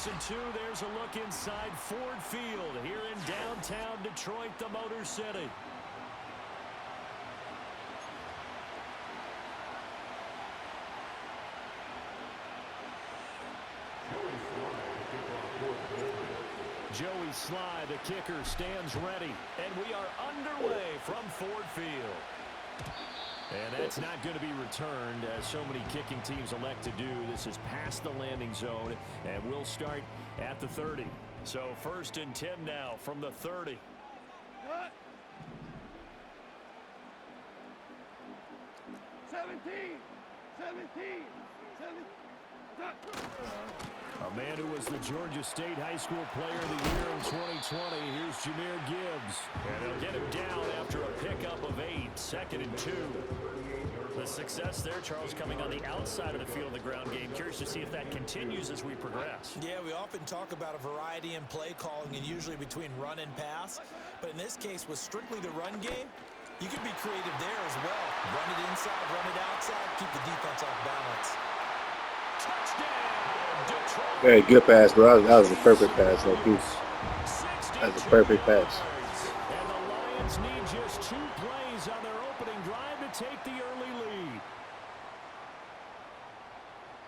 2002, there's a look inside Ford Field here in downtown Detroit, the Motor City. Joey Sly, the kicker, stands ready, and we are underway from Ford Field. And that's not going to be returned, as so many kicking teams elect to do. This is past the landing zone, and we'll start at the 30. So 1st and 10 now from the 30. What? 17. A man who was the Georgia State High School Player of the Year in 2020. Here's Jahmyr Gibbs. And they'll get him down after a pickup of 8. 2nd and 2. The success there, Charles, coming on the outside of the field of the ground game. Curious to see if that continues as we progress. Yeah, we often talk about a variety in play calling and usually between run and pass. But in this case, with strictly the run game, you can be creative there as well. Run it inside, run it outside, keep the defense off balance. Touchdown, Detroit. Very good pass, bro. That was a perfect pass. Like that was a perfect pass. And the Lions need just 2 plays on their opening drive to take the early lead.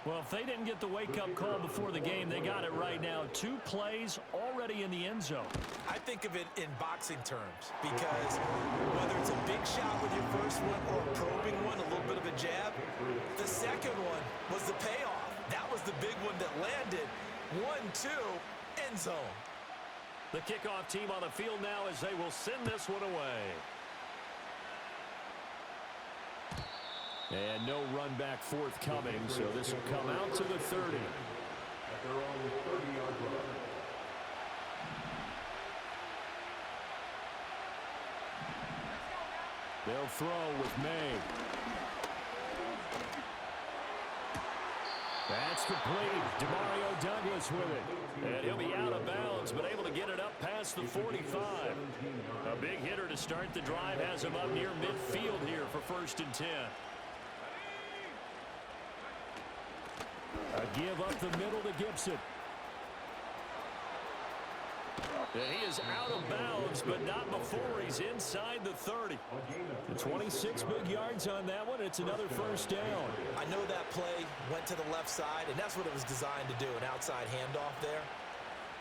Well, if they didn't get the wake-up call before the game, they got it right now. 2 plays already in the end zone. I think of it in boxing terms because whether it's a big shot with your first one or a probing one, a little bit of a jab, the second one was the payoff. That was the big one that landed. 1-2, end zone. The kickoff team on the field now as they will send this one away. And no run back forthcoming, so this will come out to the 30. At their own 30-yard line. They'll throw with May. That's complete. Demario Douglas with it. And he'll be out of bounds, but able to get it up past the 45. A big hitter to start the drive has him up near midfield here for 1st and 10. A give up the middle to Gibson. And he is out of bounds, but not before he's inside the 30. The 26 big yards on that one. It's another 1st down. I know that play went to the left side, and that's what it was designed to do, an outside handoff there.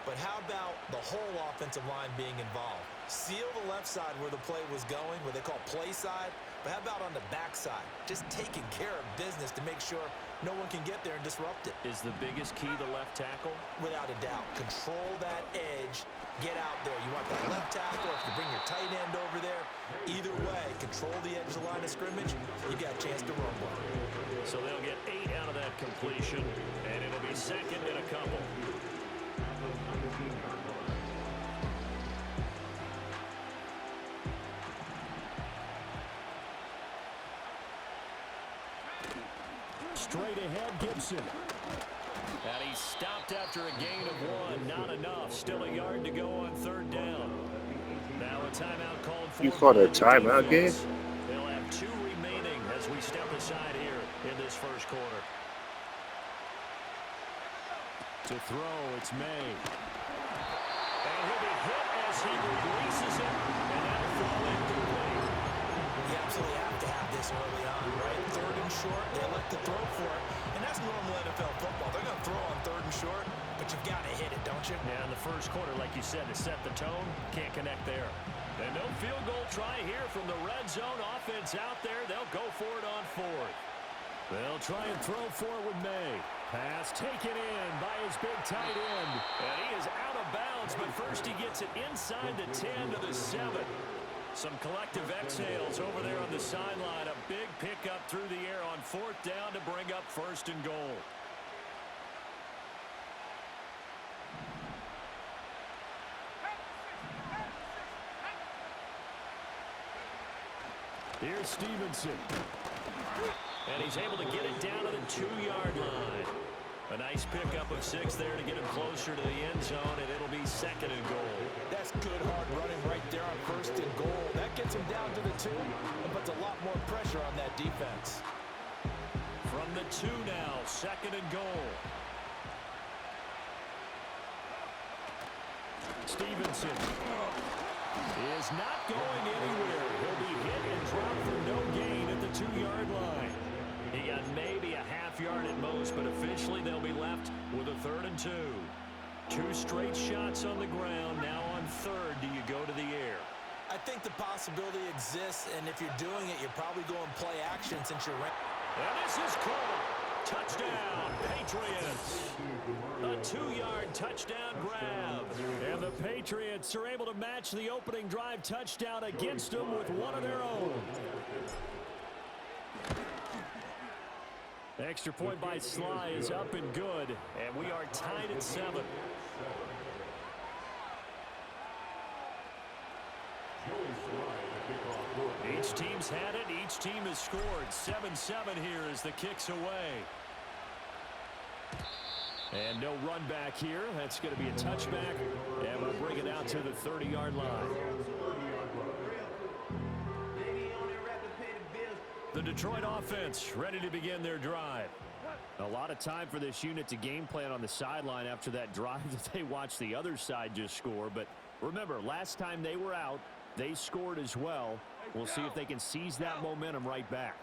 But how about the whole offensive line being involved? Seal the left side where the play was going, what they call play side. But how about on the back side? Just taking care of business to make sure no one can get there and disrupt it. Is the biggest key the left tackle? Without a doubt. Control that edge. Get out there. You want that left tackle, or if you bring your tight end over there. Either way, control the edge of the line of scrimmage. You got a chance to run one. So they'll get 8 out of that completion, and it'll be 2nd and a couple. Straight ahead, Gibson. And he stopped after a gain of 1. Not enough. Still a yard to go on 3rd down. Now a timeout called for. You called a timeout game? They'll have 2 remaining as we step aside here in this 1st quarter. To throw, it's May. And he'll be hit as he releases it. And that'll fall incomplete. You absolutely have to have this early on, right? 3rd and short, they elect to throw for it. And that's normal NFL football. They're going to throw on 3rd and short, but you've got to hit it, don't you? Yeah, in the 1st quarter, like you said, to set the tone, can't connect there. And no field goal try here from the red zone. Offense out there. They'll go for it on 4th. They'll try and throw for it with May. Pass taken in by his big tight end. And he is out of bounds, but first he gets it inside the 10 to the 7. Some collective exhales over there on the sideline. A big pickup through the air on 4th down to bring up 1st and goal. Here's Stevenson. And he's able to get it down to the 2-yard line. A nice pickup of 6 there to get him closer to the end zone, and it'll be 2nd and goal. That's good hard running right there on 1st and goal. That gets him down to the 2 and puts a lot more pressure on that defense. From the 2 now, 2nd and goal. Stevenson is not going anywhere. He'll be hit and dropped for no gain at the 2-yard line. He got maybe a half yard at most, but officially they'll be left with a 3rd and 2. 2 straight shots on the ground. Now on 3rd, do you go to the air? I think the possibility exists, and if you're doing it, you're probably going play action since you're... And this is caught. Touchdown, Patriots. A 2-yard touchdown grab. And the Patriots are able to match the opening drive touchdown against them with one of their own. Extra point by Sly is up and good, and we are tied at 7. Each team's had it. Each team has scored. 7-7 here as the kick's away. And no run back here. That's going to be a touchback, and we'll bring it out to the 30-yard line. The Detroit offense ready to begin their drive. A lot of time for this unit to game plan on the sideline after that drive that they watched the other side just score. But remember, last time they were out, they scored as well. We'll see if they can seize that momentum right back.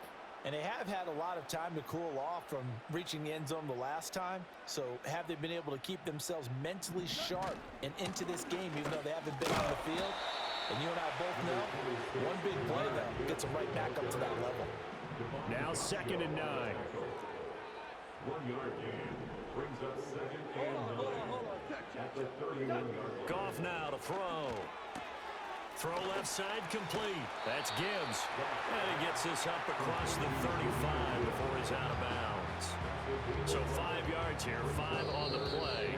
And they have had a lot of time to cool off from reaching the end zone the last time. So have they been able to keep themselves mentally sharp and into this game, even though they haven't been on the field? And you and I both know, one big play, though, gets them right back up to that level. Now 2nd and 9. 1-yard gain brings up 2nd and 9 at the 31-yard. Goff now to throw. Throw left side complete. That's Gibbs. And he gets this up across the 35 before he's out of bounds. So 5 yards here, 5 on the play.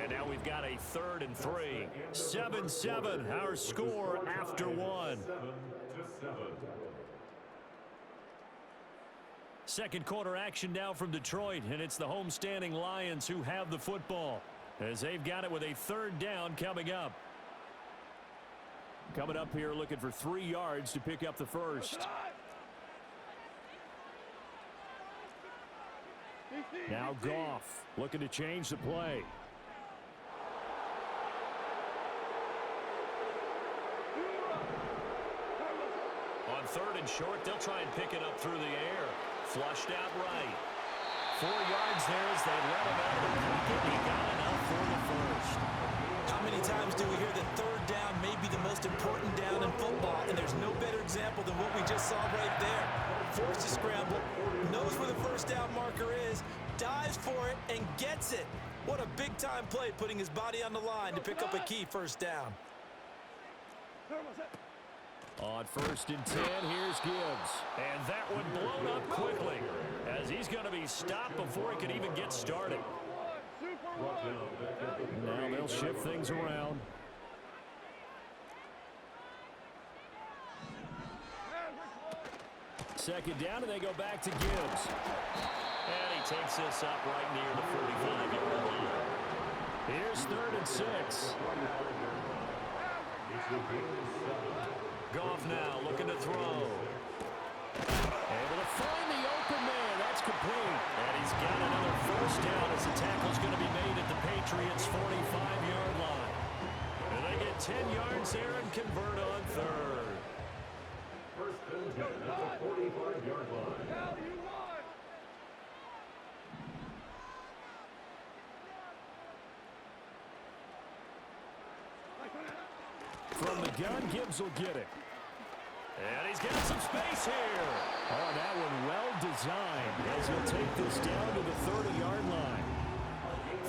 And now we've got a 3rd and 3. 7-7, our score after 1. 7-7. Second quarter action now from Detroit, and it's the homestanding Lions who have the football as they've got it with a 3rd down coming up. Coming up here looking for 3 yards to pick up the first. Now Goff looking to change the play. On 3rd and short, they'll try and pick it up through the air. Flushed out right. 4 yards there as they let him out of the pocket. He got enough for the first. How many times do we hear that 3rd down may be the most important down in football, and there's no better example than what we just saw right there. Forced to scramble, knows where the first down marker is, dives for it, and gets it. What a big-time play, putting his body on the line to pick up a key first down. On 1st and 10, here's Gibbs. And that one blown up quickly as he's going to be stopped before he can even get started. Now they'll shift things around. Second down, and they go back to Gibbs. And he takes this up right near the 45-yard line. Here's 3rd and 6. Goff now looking to throw. Able to find the open man. That's complete. And he's got another first down as the tackle's going to be made at the Patriots' 45-yard line. And they get 10 yards there and convert on 3rd. First and 10 at the 45-yard line. Now you won. From the gun, Gibbs will get it. And he's got some space here. Oh, that one well designed as he'll take this down to the 30-yard line.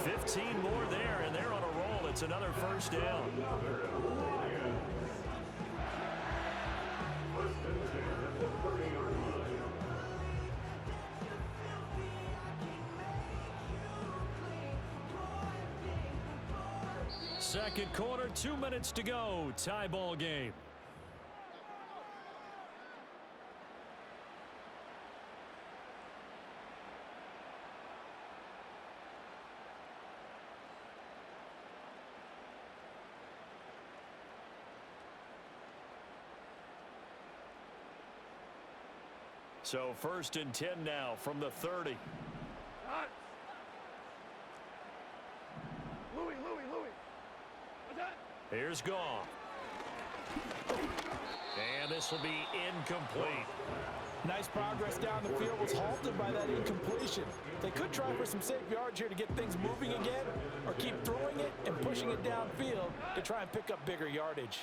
15 more there, and they're on a roll. It's another first down. Second quarter, 2 minutes to go. Tie ball game. So 1st and 10 now from the 30. Louis. What's that? Here's Goff. And this will be incomplete. Nice progress down the field was halted by that incompletion. They could try for some safe yards here to get things moving again, or keep throwing it and pushing it downfield to try and pick up bigger yardage.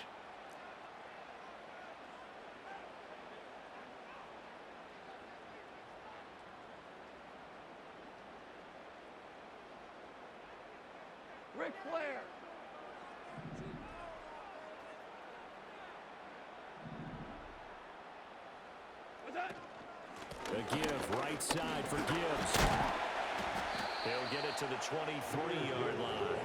Ric Flair. A give right side for Gibbs. He'll get it to the 23-yard line.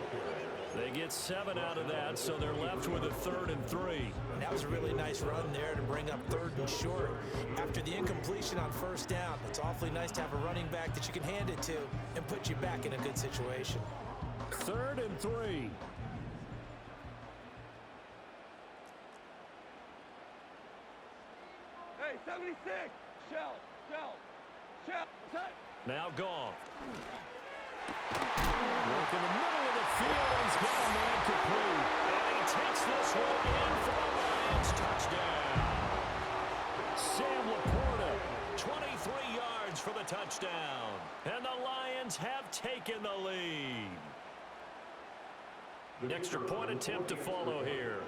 They get 7 out of that, so they're left with a 3rd and 3. That was a really nice run there to bring up 3rd and short. After the incompletion on 1st down, it's awfully nice to have a running back that you can hand it to and put you back in a good situation. 3rd and 3. Hey, 76. Shell. Now Goff. Work in the middle of the field, and he's got a man complete. And he takes this one in for the Lions touchdown. Sam Laporta, 23 yards for the touchdown. And the Lions have taken the lead. An extra point attempt to follow here.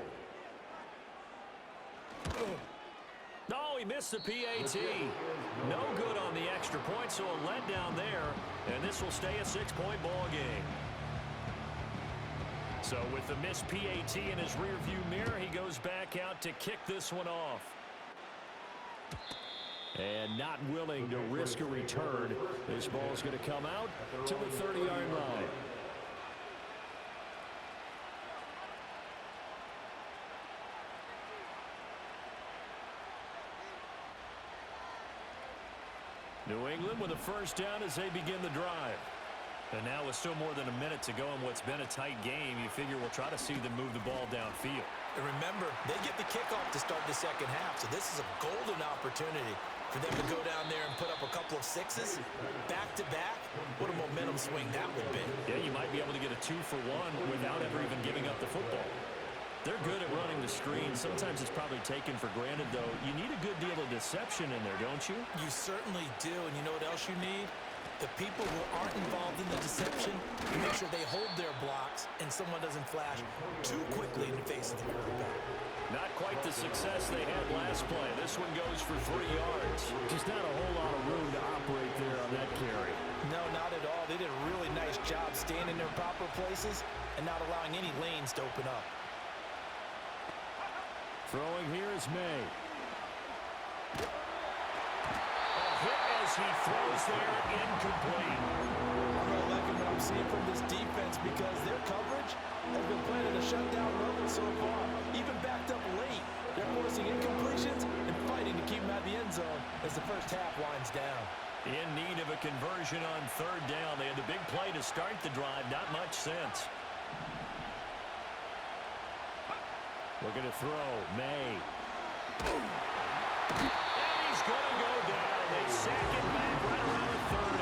No, he missed the PAT. No good on the extra point, so a letdown there. And this will stay a 6-point ball game. So with the missed PAT in his rearview mirror, he goes back out to kick this one off. And not willing to risk a return. This ball is going to come out to the 30-yard line. New England with a 1st down as they begin the drive. And now with still more than a minute to go in what's been a tight game, you figure we'll try to see them move the ball downfield. And remember, they get the kickoff to start the 2nd half, so this is a golden opportunity for them to go down there and put up a couple of 6s back-to-back. What a momentum swing that would be. Yeah, you might be able to get a 2-for-1 without ever even giving up the football. They're good at running the screen. Sometimes it's probably taken for granted, though. You need a good deal of deception in there, don't you? You certainly do, and you know what else you need? The people who aren't involved in the deception, make sure they hold their blocks and someone doesn't flash too quickly in the face of the quarterback. Not quite the success they had last play. This one goes for 3 yards. Just not a whole lot of room to operate there on that carry. No, not at all. They did a really nice job staying in their proper places and not allowing any lanes to open up. Throwing here is May. A hit as he throws there, incomplete. I'm really liking what I'm seeing from this defense because their coverage has been playing at a shutdown level so far. Even backed up late, they're forcing incompletions and fighting to keep them out of the end zone as the 1st half winds down. In need of a conversion on 3rd down. They had the big play to start the drive, not much since. Looking to throw, May. And he's going to go down. They sack it back right around the 30.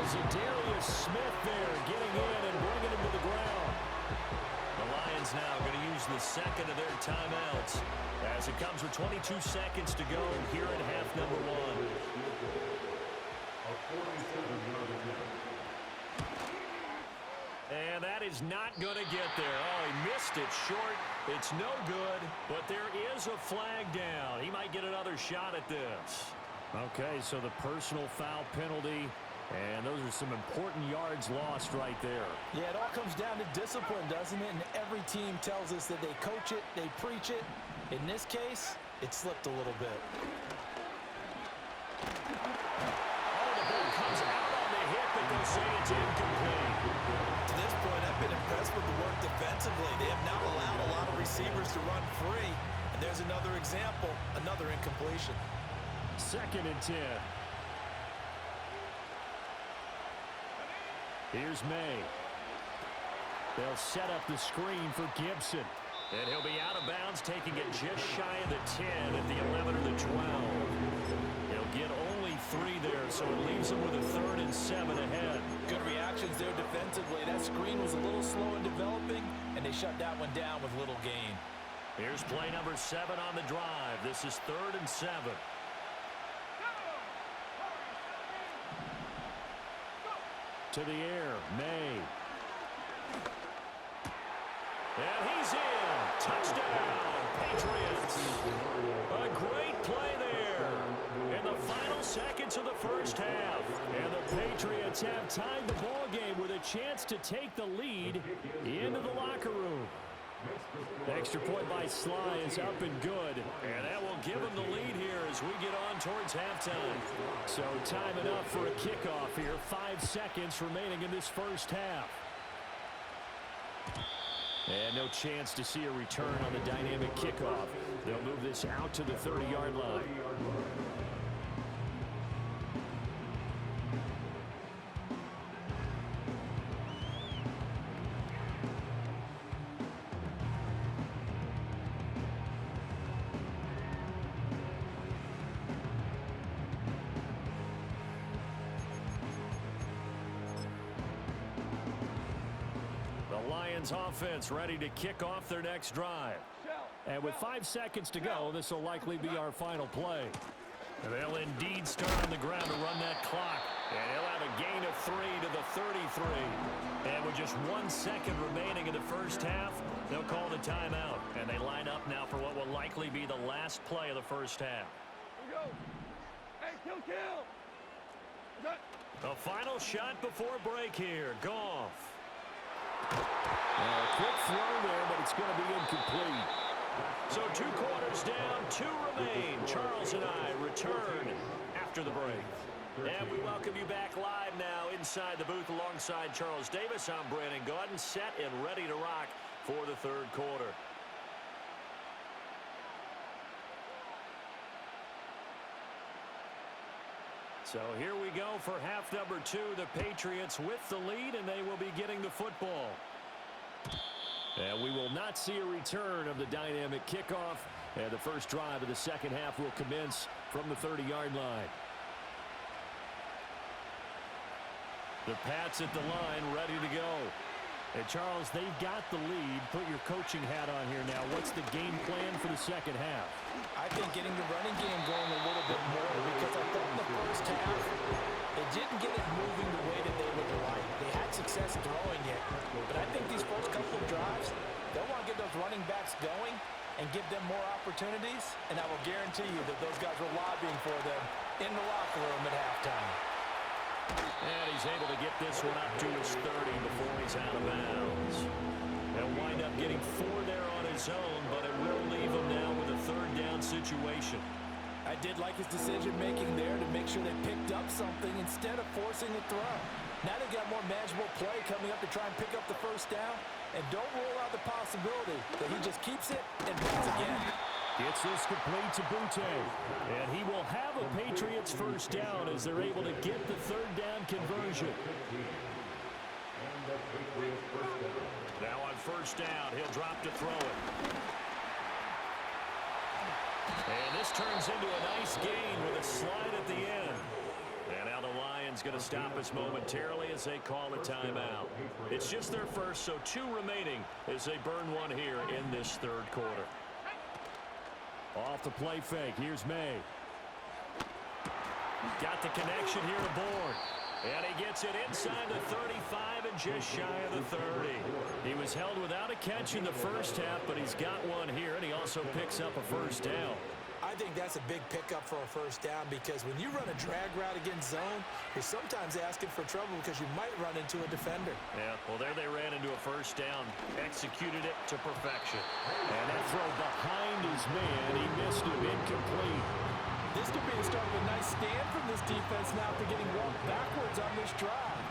Zadarius Smith there getting in and bringing him to the ground. The Lions now going to use the 2nd of their timeouts as it comes with 22 seconds to go here in half number 1. And that is not going to get there. Oh, he missed it short. It's no good, but there is a flag down. He might get another shot at this. Okay, so the personal foul penalty, and those are some important yards lost right there. Yeah, it all comes down to discipline, doesn't it? And every team tells us that they coach it, they preach it. In this case, it slipped a little bit. Oh, the ball comes out on the hip, but they'll say it's incomplete. To this point, I've been impressed with the work defensively. They have not allowed a lot of receivers to run free. And there's another example, another incompletion. 2nd and 10. Here's May. They'll set up the screen for Gibson. And he'll be out of bounds, taking it just shy of the 10 at the 11 or the 12. He'll get only 3 there, so it leaves them with a 3rd and 7 ahead. Good reactions there defensively. That screen was a little slow in developing, and they shut that one down with little gain. Here's play number 7 on the drive. This is 3rd and 7. To the air, May. And he's in. Touchdown, Patriots. A great play there in the final seconds of the first half. And the Patriots have tied the ball game with a chance to take the lead into the locker room. Extra point by Sly is up and good. And that will give them the lead here as we get on towards halftime. So time enough for a kickoff here. 5 seconds remaining in this first half. And no chance to see a return on the dynamic kickoff. They'll move this out to the 30-yard line. Offense ready to kick off their next drive. And with 5 seconds to go, this will likely be our final play. And they'll indeed start on the ground to run that clock. And he'll have a gain of 3 to the 33. And with just 1 second remaining in the first half, they'll call the timeout. And they line up now for what will likely be the last play of the first half. Here we go. Hey, kill. The final shot before break here. Goff. A quick throw there, but it's going to be incomplete. So 2 quarters down, 2 remain. Charles and I return after the break. And we welcome you back live now inside the booth alongside Charles Davis. I'm Brandon Gaudin, set and ready to rock for the 3rd quarter. So here we go for half number 2. The Patriots with the lead, and they will be getting the football. And we will not see a return of the dynamic kickoff. And the first drive of the second half will commence from the 30-yard line. The Pats at the line ready to go. And Charles, they've got the lead. Put your coaching hat on here now. What's the game plan for the second half? I think getting the running game going a little bit more, because I thought in the first half they didn't get it moving the way that they would like. They had success throwing it, but I think these first couple of drives, they'll want to get those running backs going and give them more opportunities, and I will guarantee you that those guys were lobbying for them in the locker room at halftime. And he's able to get this one up to his 30 before he's out of bounds. He'll wind up getting 4 there on his own, but it will leave him now with a 3rd down situation. I did like his decision-making there to make sure they picked up something instead of forcing the throw. Now they've got more manageable play coming up to try and pick up the first down, and don't rule out the possibility that he just keeps it and runs again. Gets this complete to Butte. And he will have a Patriots first down as they're able to get the 3rd down conversion. Now on first down, he'll drop to throw it. And this turns into a nice gain with a slide at the end. And now the Lions going to stop us momentarily as they call a timeout. It's just their first, so 2 remaining as they burn one here in this 3rd quarter. Off the play fake. Here's May. Got the connection here to Bourne. And he gets it inside the 35 and just shy of the 30. He was held without a catch in the first half, but he's got one here, and he also picks up a first down. I think that's a big pickup for a first down, because when you run a drag route against zone, you're sometimes asking for trouble because you might run into a defender. Yeah, well, there they ran into a first down, executed it to perfection. And that throw behind his man, he missed him, incomplete. This could be the start of a nice stand from this defense now after getting walked backwards on this drive.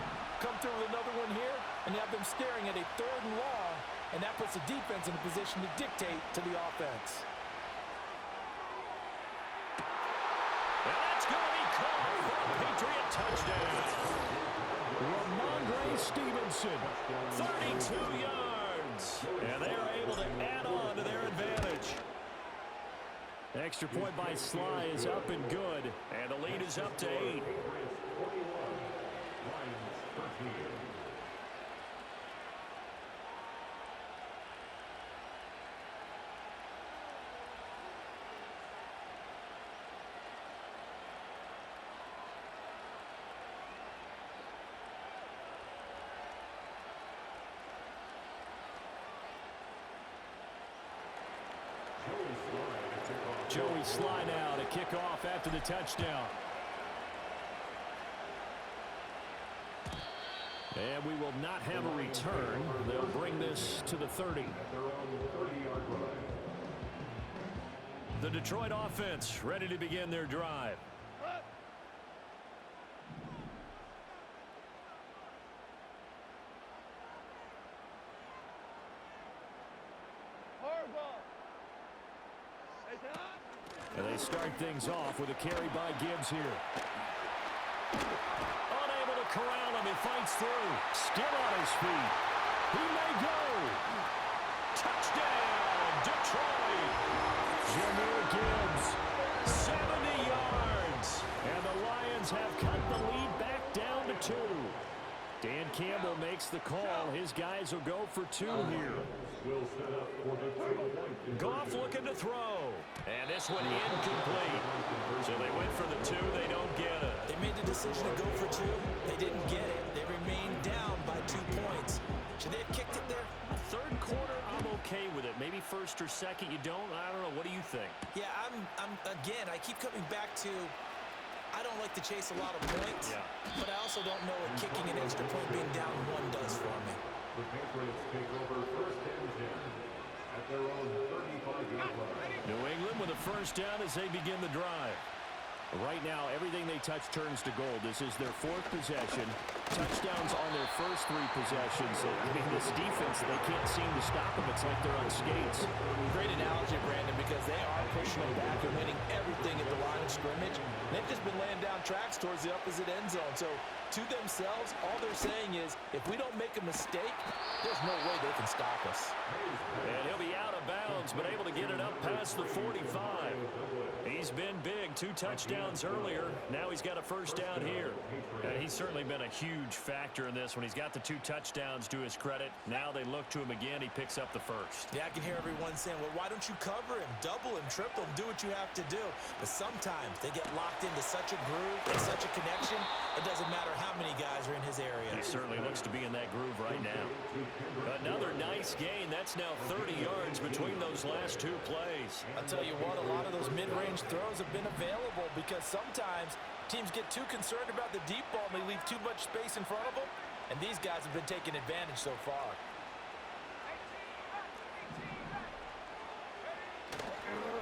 Come through with another one here, and have them staring at a 3rd and long, and that puts the defense in a position to dictate to the offense. And that's going to be called for a Patriot touchdown. Ramondre Stevenson, 32 yards. And they are able to add on to their advantage. Extra point by Sly is up and good, and the lead is up to 8. Patriots 21, Lions 13. Joey Sly now to kick off after the touchdown. And we will not have a return. They'll bring this to the 30. The Detroit offense ready to begin their drive. And they start things off with a carry by Gibbs here. Unable to corral him. He fights through. Still on his feet. He may go. Touchdown, Detroit. Jahmyr Gibbs, 70 yards. And the Lions have cut the lead back down to 2. Dan Campbell makes the call. His guys will go for 2 here. Goff looking to throw. And this one incomplete. So they went for the 2. They don't get it. They made the decision to go for 2. They didn't get it. They remained down by 2 points. Should they have kicked it there? Third quarter, I'm okay with it. Maybe first or second, you don't. I don't know. What do you think? Yeah, again, I keep coming back to I don't like to chase a lot of points, but I also don't know what kicking an extra point being down 1 does for me. The Patriots take over first and 10 at their own 35-yard line. New England with a first down as they begin the drive. Right now, everything they touch turns to gold. This is their 4th possession. Touchdowns on their first 3 possessions. I mean, this defense, they can't seem to stop them. It's like they're on skates. Great analogy, Brandon, because they are pushing them back and winning everything at the line of scrimmage. They've just been laying down tracks towards the opposite end zone. So, to themselves, all they're saying is, if we don't make a mistake, there's no way they can stop us. And he'll be out of bounds, but able to get it up past the 45. He's been big. 2 touchdowns earlier. Now he's got a first down here. And he's certainly been a huge factor in this when he's got the 2 touchdowns to his credit. Now they look to him again. He picks up the first. Yeah, I can hear everyone saying, well, why don't you cover him? Double him, triple him, do what you have to do. But sometimes they get locked into such a groove and such a connection, it doesn't matter how many guys are in his area. He certainly looks to be in that groove right now. Another nice gain. That's now 30 yards between those last 2 plays. I'll tell you what, a lot of those mid-range throws have been available because sometimes teams get too concerned about the deep ball and they leave too much space in front of them, and these guys have been taking advantage so far.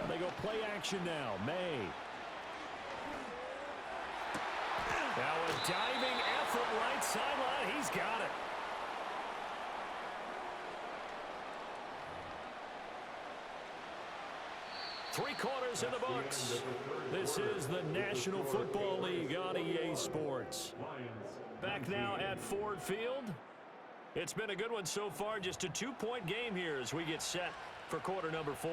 They go play action now. May. Now a diving effort right sideline. He's got it. Three quarters in the books. This is the National Football League on EA Sports. Back now at Ford Field. It's been a good one so far. Just a 2-point game here as we get set for quarter number 4.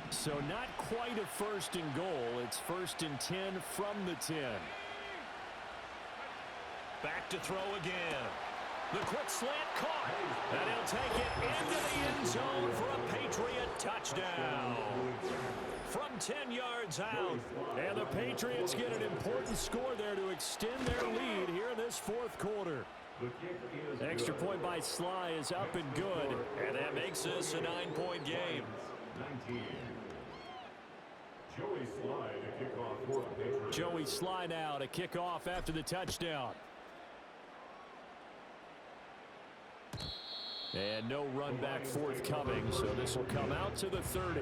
So not quite a first and goal. It's first and 10 from the 10. Back to throw again. The quick slant caught. And he'll take it into the end zone for a Patriot touchdown. From 10 yards out. And the Patriots get an important score there to extend their lead here in this 4th quarter. Extra point by Sly is up and good. And that makes this a 9-point game. 19. Joey Sly to kick off for the Patriots. Joey Sly now to kick off after the touchdown. And no run back forthcoming, so this will come out to the 30.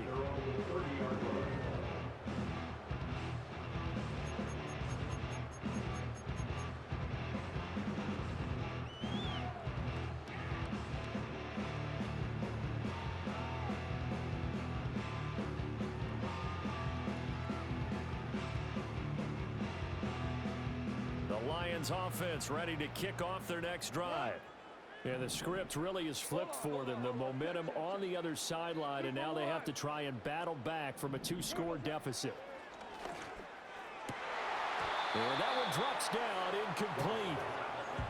The Lions offense ready to kick off their next drive. And the script really is flipped for them. The momentum on the other sideline, and now they have to try and battle back from a 2-score deficit. And that one drops down, incomplete.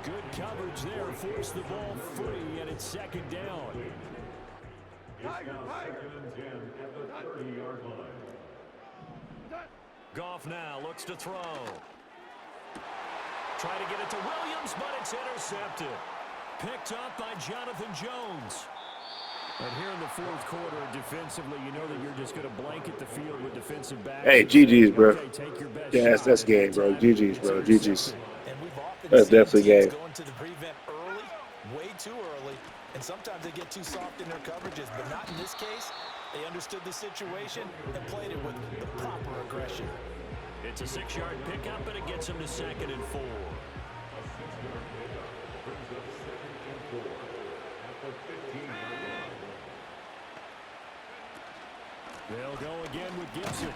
Good coverage there, forced the ball free, and it's second down. It's now 2nd and 10 at the 30-yard line. Goff now looks to throw. Try to get it to Williams, but it's intercepted. Picked up by Jonathan Jones. And here in the fourth quarter, defensively, you know that you're just going to blanket the field with defensive backs. Hey, GG's, bro. Okay, take your best Yeah, shot. that's game, bro. GG's, bro. GG's. And we've often That's seen definitely teams game. going to the prevent early, way too early, and sometimes they get too soft in their coverages, but not in this case. They understood the situation and played it with the proper aggression. It's a 6-yard pickup, and it gets him to 2nd and 4. They'll go again with Gibson.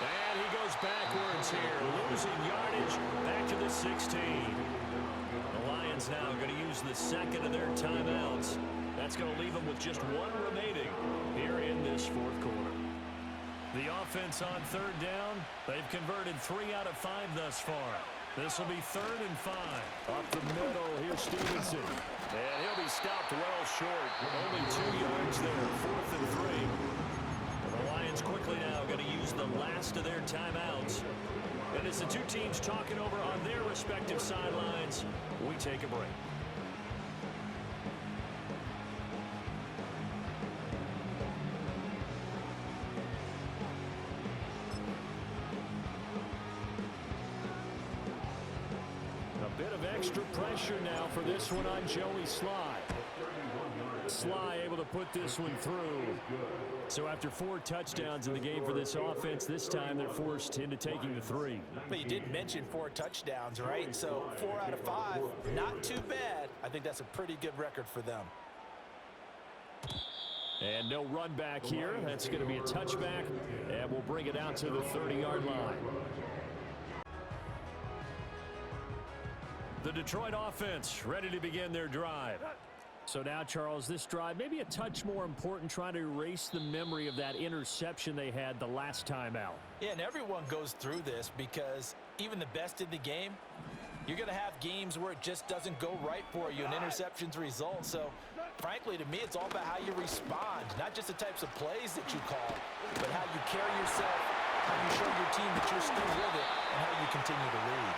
And he goes backwards here, losing yardage back to the 16. The Lions now going to use the second of their timeouts. That's going to leave them with just one remaining here in this fourth quarter. The offense on 3rd down, they've converted 3 out of 5 thus far. This will be 3rd and 5. Up the middle, here's Stevenson. And he'll be stopped well short. Only 2 yards there, 4th and 3. The Lions quickly now going to use the last of their timeouts. And as the two teams talking over on their respective sidelines, we take a break. A bit of extra pressure now for this one on Joey Sly. Sly able to put this one through. So after 4 touchdowns in the game for this offense, this time they're forced into taking the 3. But you did mention 4 touchdowns, right? So 4 out of 5, not too bad. I think that's a pretty good record for them. And no run back here. That's going to be a touchback, and we'll bring it out to the 30-yard line. The Detroit offense ready to begin their drive. So now, Charles, this drive maybe a touch more important, trying to erase the memory of that interception they had the last time out. Yeah, and everyone goes through this because even the best in the game, you're going to have games where it just doesn't go right for you, and interceptions result. So, frankly, to me, it's all about how you respond, not just the types of plays that you call, but how you carry yourself, how you show your team that you're still with it, and how you continue to lead.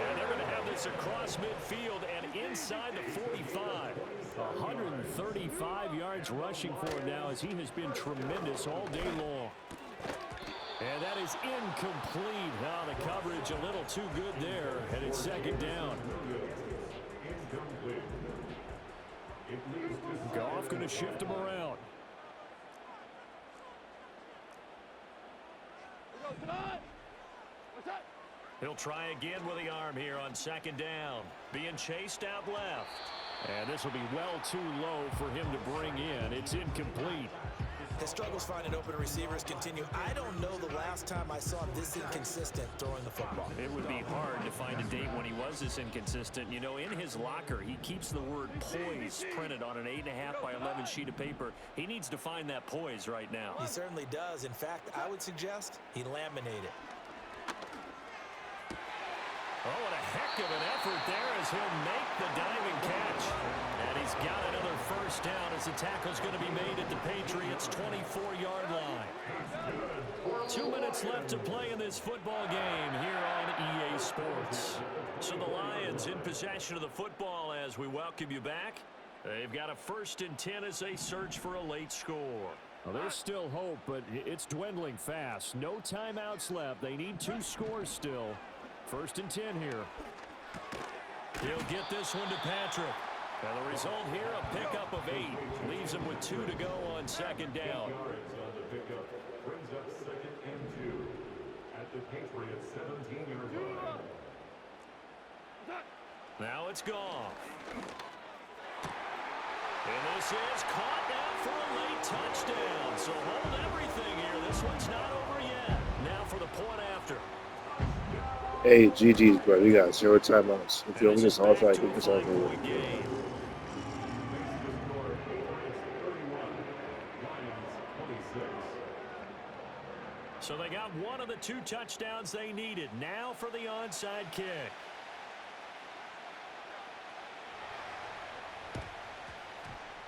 And they're going to have this across midfield and inside the 45. 135 yards rushing for him now, as he has been tremendous all day long. And that is incomplete. Now the coverage a little too good there, and it's 2nd down. Goff going to shift him around. He'll try again with the arm here on 2nd down. Being chased out left. And this will be well too low for him to bring in. It's incomplete. The struggles finding open receivers continue. I don't know the last time I saw him this inconsistent throwing the football. It would be hard to find a date when he was this inconsistent. You know, in his locker, he keeps the word poise printed on an 8.5 by 11 sheet of paper. He needs to find that poise right now. He certainly does. In fact, I would suggest he laminate it. Oh, what a heck of an effort there as he'll make the diving catch. And he's got another 1st down as the tackle's going to be made at the Patriots' 24-yard line. 2 minutes left to play in this football game here on EA Sports. So the Lions in possession of the football as we welcome you back. They've got a 1st and 10 as they search for a late score. Well, there's still hope, but it's dwindling fast. No timeouts left. They need 2 scores still. 1st and 10 here. He'll get this one to Patrick. And the result here, a pickup of 8. Leaves him with 2 to go on 2nd down. Brings up 2nd and 2 at the Patriots 17-yard line. Now it's gone. And this is caught now for a late touchdown. So hold everything here. This one's not over yet. Now for the point after. Hey, GG's, bro. We got 0 timeouts. If you don't get this off, I think it's over. So they got one of the 2 touchdowns they needed. Now for the onside kick.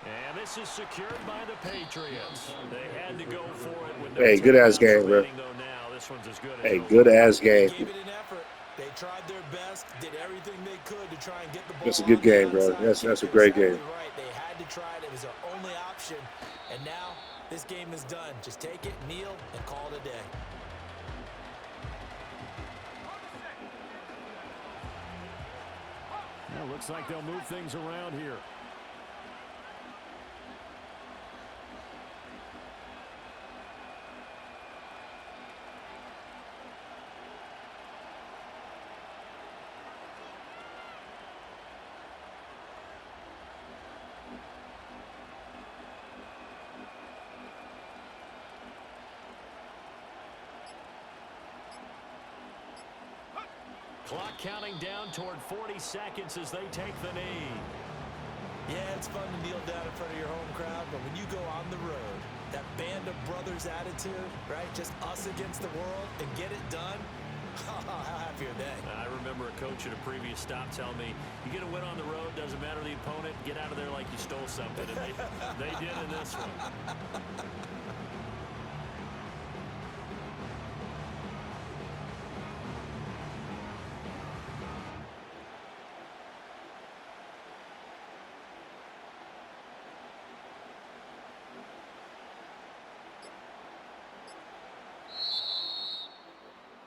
And this is secured by the Patriots. They had to go for it with no Hey, good-ass game, bro. Now. This one's as good as Hey, good-ass game. They gave it an effort. They tried their best, did everything they could to try and get the ball. That's a good game, bro. That's a great game. Right. They had to try it. It was their only option. And now this game is done. Just take it, kneel, and call it a day. Well, looks like they'll move things around here. Clock counting down toward 40 seconds as they take the knee. Yeah, it's fun to kneel down in front of your home crowd, but when you go on the road, that band of brothers attitude, right? Just us against the world and get it done. How happy are they? I remember a coach at a previous stop telling me, you get a win on the road, doesn't matter the opponent, get out of there like you stole something. And they did in this one.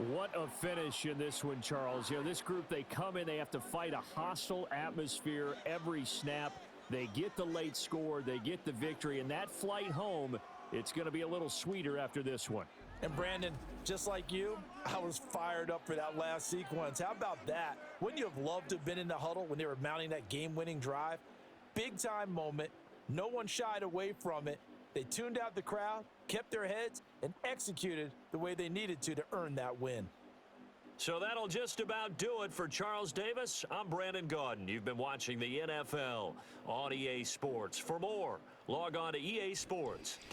What a finish in this one, Charles. You know, this group, they come in, they have to fight a hostile atmosphere every snap. They get the late score, they get the victory, and that flight home, it's going to be a little sweeter after this one. And Brandon, just like you, I was fired up for that last sequence. How about that? Wouldn't you have loved to have been in the huddle when they were mounting that game-winning drive? Big-time moment. No one shied away from it. They tuned out the crowd, kept their heads, and executed the way they needed to earn that win. So that'll just about do it for Charles Davis. I'm Brandon Gaudin. You've been watching the NFL on EA Sports. For more, log on to EA Sports.